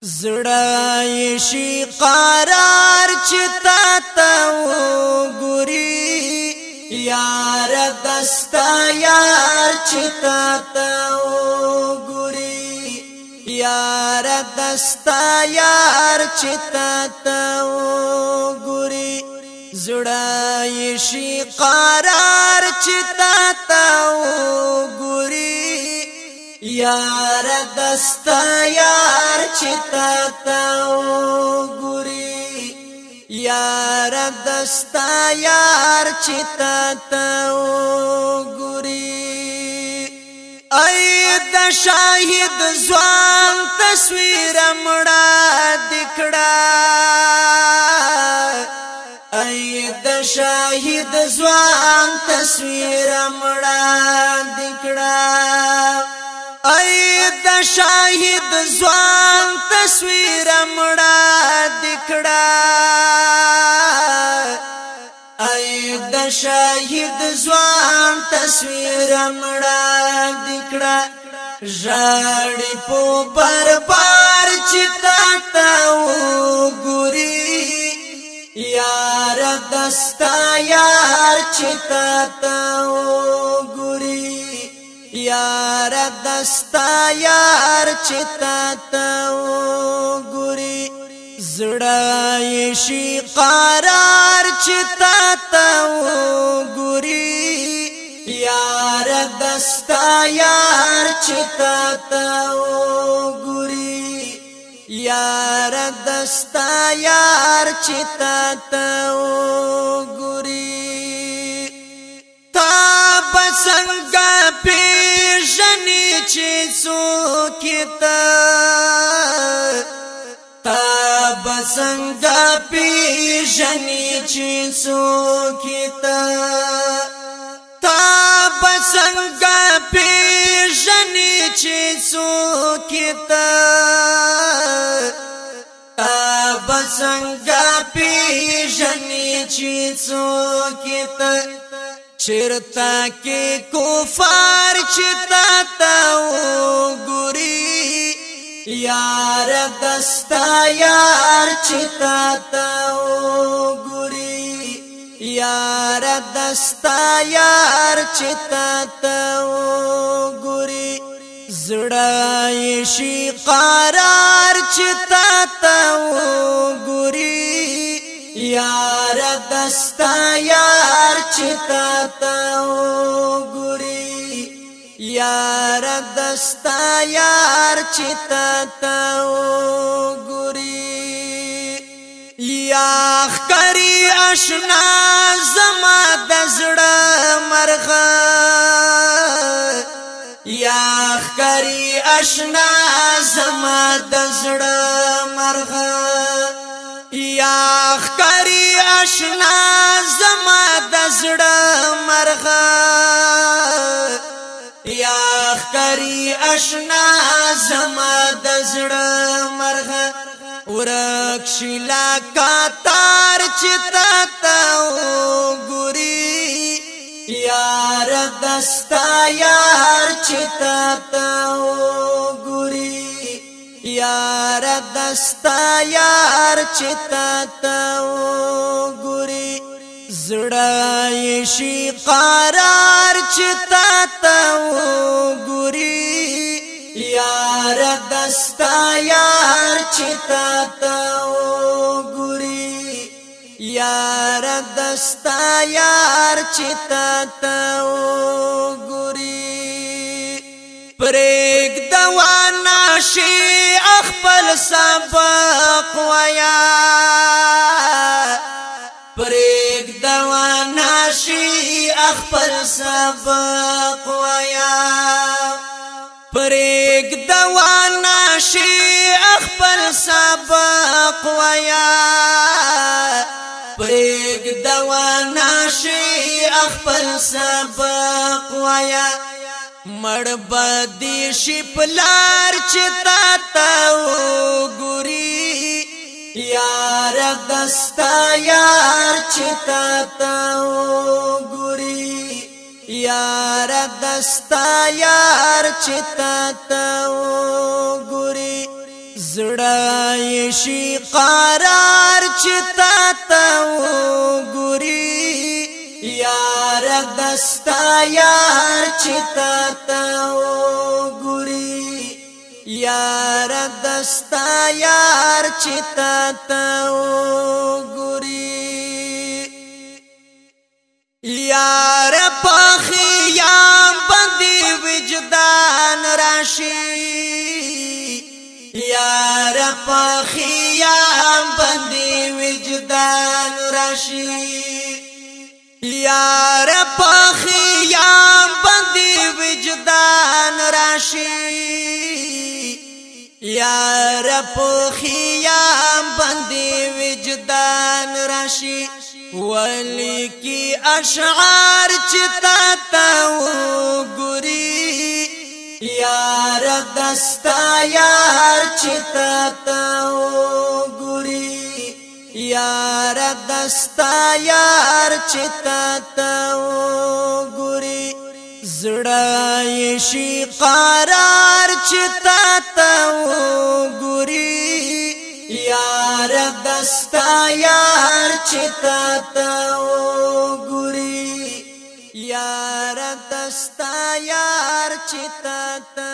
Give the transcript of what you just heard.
زړه شي قرار چتا تا ګوري یار دستا یار چتا تا ګوري یار دستا یار چتا تا ګوري زړه شي قرار چتا تا ګوري یار دستا یار چتا تا ګوري یار دستا یار چتا تا ګوري ای د شاهد ځوان تصویر مړه دکړه ای د شاهد ځوان تصویر مړه دکړه ای د شاهد ځوان تصویر مړه دکړه ای د شاهد ځوان تصویر مړه دکړه ژړې په بربار چتا تا ګوري یار دستا یار چتا تا ګوري یار دستا یار چتا تا ګوري زړه شي قرار چتا تا ګوري یار دستا یار چتا تا ګوري یار دستا یار چتا تا ګوري تا بسنګ پیژنې چې څوک تا بسنګ پیژنې چې څوک تا بسنګ پیژنې چې څوک تا بسنګ پیژنې چې څوک چرتا کې کفار چتا تا ګوري یار دستا یار چتا تا ګوري یار دستا یار چتا تا ګوري زړه شي قرار چتا تا ګوري یار دستا یار چتا تا ګوري یار دستا یار چتا تا ګوري یا خکری آشنا زما د زړه مرغه یا خکری آشنا زما د زړه مرغه یا خکری آشنا زما د زړه مرغه یا خکری آشنا زما د زړه مرغه ورک شیلا کاتار چتا تا ګوري یار دستا یار چتا تا ګوري یار دستا یار چتا تا ګوري زړه شي قرار چتا تا ګوري یار دستا یار چتا تا ګوري یار دستا یار چتا تا ګوري پرېګ دوانا شي خپل سبق ویا پرېګ دوانا شي خپل سبق ویا پرېګ دوانا شي خپل سبق ویا پرېګ دوانا شي خپل سبق ویا مړ بدی شي پلار چتا تا ګوري یار دستا یار چتا تا ګوري یار دستا یار چتا تا ګوري زړه شي قرار چې تا ته وګوري یار دستا یار چې تا ته وګوري یار دستا یار چې تا ته وګوري یار په خیام باندې وجدان راشي یار په خیام باندې وجدان راشي یار په خیام باندې وجدان راشي یار په خیام باندې وجدان راشي ولی کی اشعار چې تا ته وګوري یار دستا یار چې تا ته وګوري یار دستا یار چې تا ته وګوري زړه شي قرار چې تا ته وګوري یار دستا یار چې تا ته وګوري یار دستا یار چې تا ته